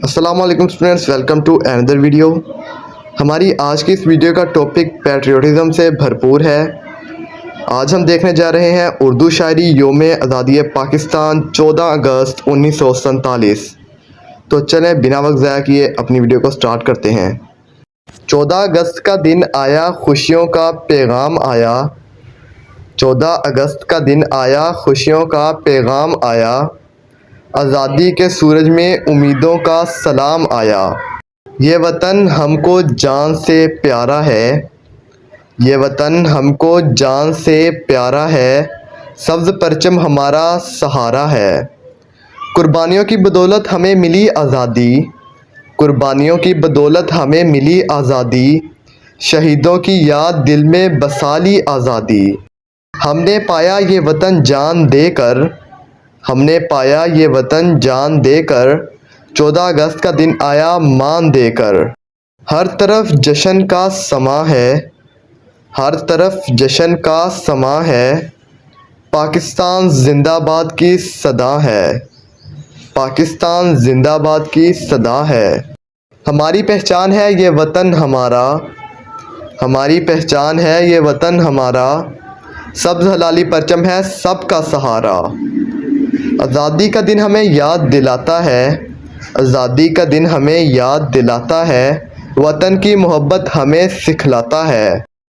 السلام علیکم students, welcome to another video. ہماری آج کی اس ویڈیو کا ٹاپک پیٹریوٹزم سے بھرپور ہے۔ آج ہم دیکھنے جا رہے ہیں اردو شاعری یوم آزادی پاکستان 14 اگست 1947۔ تو چلیں بنا وقت ضائع کیے اپنی ویڈیو کو سٹارٹ کرتے ہیں۔ 14 اگست کا دن آیا، خوشیوں کا پیغام آیا۔ 14 اگست کا دن آیا، خوشیوں کا پیغام آیا۔ آزادی کے سورج میں امیدوں کا سلام آیا۔ یہ وطن ہم کو جان سے پیارا ہے، یہ وطن ہم کو جان سے پیارا ہے۔ سبز پرچم ہمارا سہارا ہے۔ قربانیوں کی بدولت ہمیں ملی آزادی، قربانیوں کی بدولت ہمیں ملی آزادی۔ شہیدوں کی یاد دل میں بسا لی آزادی۔ ہم نے پایا یہ وطن جان دے کر، ہم نے پایا یہ وطن جان دے کر۔ 14 اگست کا دن آیا مان دے کر۔ ہر طرف جشن کا سماں ہے، ہر طرف جشن کا سماں ہے۔ پاکستان زندہ باد کی صدا ہے، پاکستان زندہ باد کی صدا ہے۔ ہماری پہچان ہے یہ وطن ہمارا، ہماری پہچان ہے یہ وطن ہمارا۔ سبز ہلالی پرچم ہے سب کا سہارا۔ آزادی کا دن ہمیں یاد دلاتا ہے، آزادی کا دن ہمیں یاد دلاتا ہے۔ وطن کی محبت ہمیں سکھلاتا ہے۔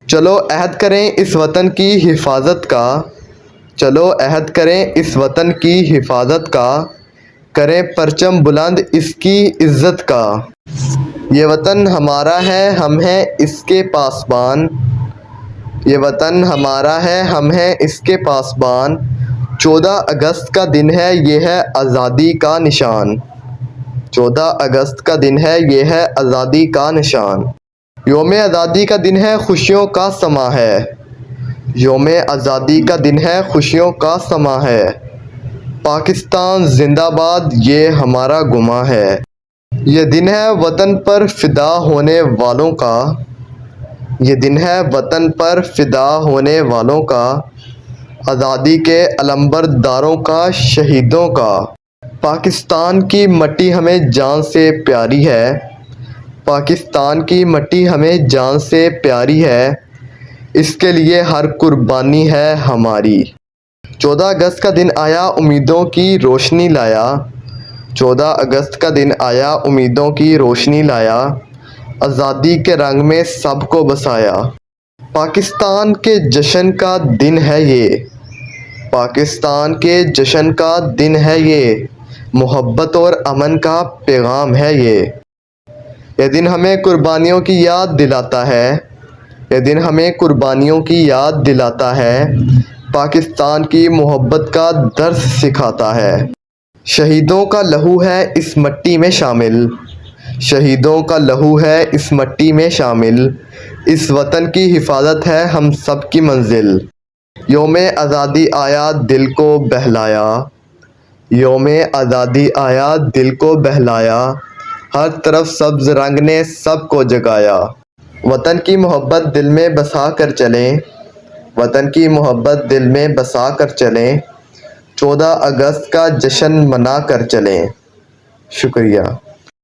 چلو عہد کریں اس وطن کی حفاظت کا، چلو عہد کریں اس وطن کی حفاظت کا۔ کریں پرچم بلند اس کی عزت کا۔ یہ وطن ہمارا ہے ہم ہیں اس کے پاسبان، یہ وطن ہمارا ہے ہم ہیں اس کے پاسبان۔ 14 اگست کا دن ہے یہ ہے آزادی کا نشان، 14 اگست کا دن ہے یہ ہے آزادی کا نشان۔ یوم آزادی کا دن ہے خوشیوں کا سماں ہے، یوم آزادی کا دن ہے خوشیوں کا سماں ہے۔ پاکستان زندہ باد یہ ہمارا گماں ہے۔ یہ دن ہے وطن پر فدا ہونے والوں کا، یہ دن ہے وطن پر فدا ہونے والوں کا۔ آزادی کے علمبرداروں کا، شہیدوں کا۔ پاکستان کی مٹی ہمیں جان سے پیاری ہے، پاکستان کی مٹی ہمیں جان سے پیاری ہے۔ اس کے لیے ہر قربانی ہے ہماری۔ 14 اگست کا دن آیا امیدوں کی روشنی لایا، 14 اگست کا دن آیا امیدوں کی روشنی لایا۔ آزادی کے رنگ میں سب کو بسایا۔ پاکستان کے جشن کا دن ہے یہ، پاکستان کے جشن کا دن ہے یہ۔ محبت اور امن کا پیغام ہے یہ۔ یہ دن ہمیں قربانیوں کی یاد دلاتا ہے، یہ دن ہمیں قربانیوں کی یاد دلاتا ہے۔ پاکستان کی محبت کا درس سکھاتا ہے۔ شہیدوں کا لہو ہے اس مٹی میں شامل، شہیدوں کا لہو ہے اس مٹی میں شامل۔ اس وطن کی حفاظت ہے ہم سب کی منزل۔ یوم آزادی آیا دل کو بہلایا، یوم آزادی آیا دل کو بہلایا۔ ہر طرف سبز رنگ نے سب کو جگایا۔ وطن کی محبت دل میں بسا کر چلیں، وطن کی محبت دل میں بسا کر چلیں۔ 14 اگست کا جشن منا کر چلیں۔ شکریہ۔